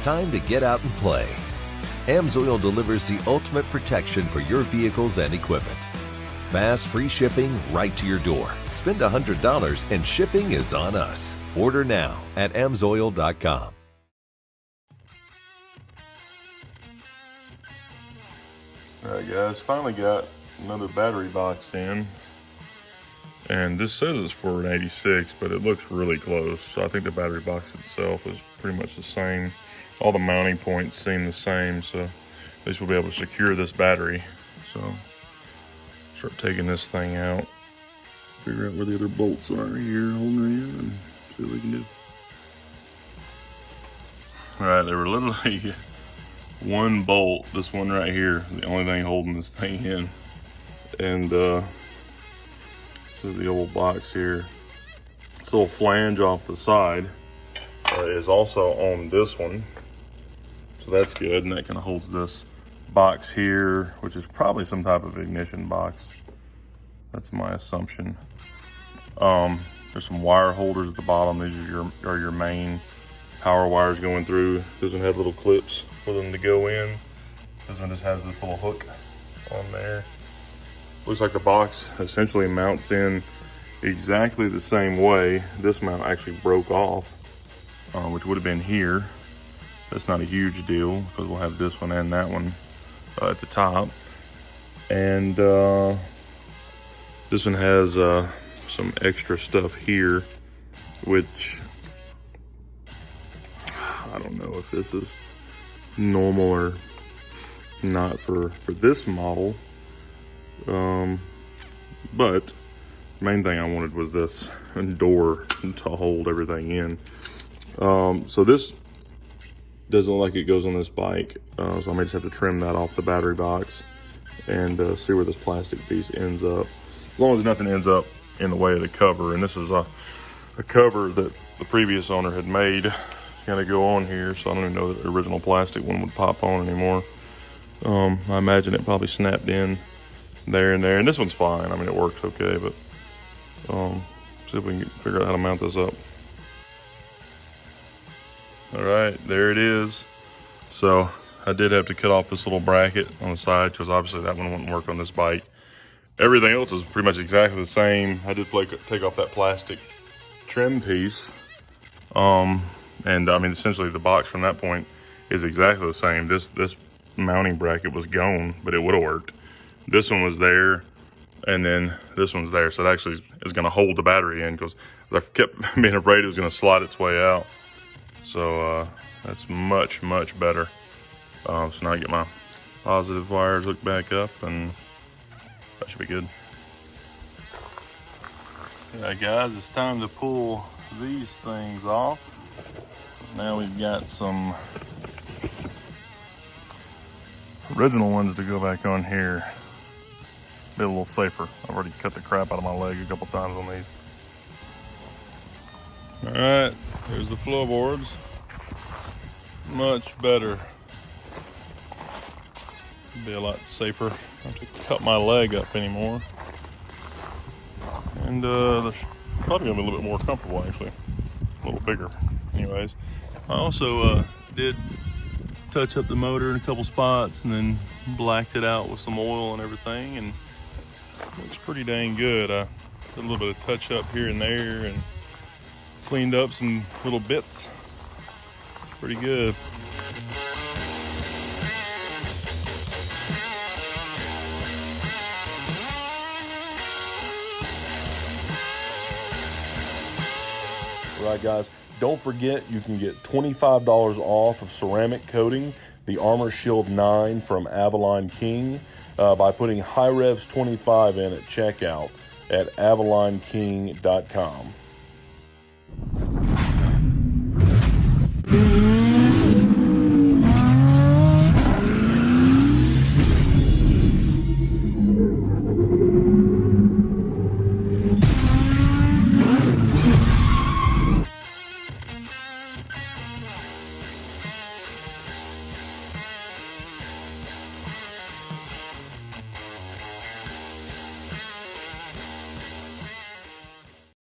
time to get out and play. AMSOIL delivers the ultimate protection for your vehicles and equipment. Fast, free shipping right to your door. Spend $100 and shipping is on us. Order now at amsoil.com. Alright guys, finally got another battery box in. And this says it's for an 86, but it looks really close. So I think the battery box itself is pretty much the same. All the mounting points seem the same, so at least we'll be able to secure this battery. So start taking this thing out, figure out where the other bolts are here, holding her in, and see what we can do. All right, they were literally one bolt, this one right here, the only thing holding this thing in. And this is the old box here. This little flange off the side is also on this one. So that's good, and that kind of holds this box here, which is probably some type of ignition box. That's my assumption. There's some wire holders at the bottom. These are your main power wires going through. This one has little clips for them to go in. This one just has this little hook on there. Looks like the box essentially mounts in exactly the same way. This mount actually broke off, which would have been here. That's not a huge deal because we'll have this one and that one at the top. And this one has some extra stuff here, which I don't know if this is normal or not for this model. But the main thing I wanted was this door to hold everything in. So this doesn't look like it goes on this bike, so I may just have to trim that off the battery box and see where this plastic piece ends up. As long as nothing ends up in the way of the cover, and this is a cover that the previous owner had made. It's gonna go on here, so I don't even know that the original plastic one would pop on anymore. I imagine it probably snapped in there and there, and this one's fine. I mean, it works okay, but see if we can figure out how to mount this up. All right, there it is. So I did have to cut off this little bracket on the side because obviously that one wouldn't work on this bike. Everything else is pretty much exactly the same. I did take off that plastic trim piece. And I mean, essentially the box from that point is exactly the same. This mounting bracket was gone, but it would have worked. This one was there, and then this one's there. So it actually is gonna hold the battery in because I kept being afraid it was gonna slide its way out. So that's much, much better. So now I get my positive wires hooked back up, and that should be good. All right, guys, it's time to pull these things off. Because now we've got some original ones to go back on here. Be a little safer. I've already cut the crap out of my leg a couple times on these. All right, here's the floorboards. Much better. Be a lot safer. I don't have to cut my leg up anymore. And they're probably gonna be a little bit more comfortable, actually. A little bigger. Anyways, I also did touch up the motor in a couple spots and then blacked it out with some oil and everything, and it looks pretty dang good. I did a little bit of touch up here and there and cleaned up some little bits. Pretty good. Right, guys, don't forget you can get $25 off of ceramic coating, the Armor Shield 9 from Avalon King, by putting HiRevz 25 in at checkout at avalonking.com.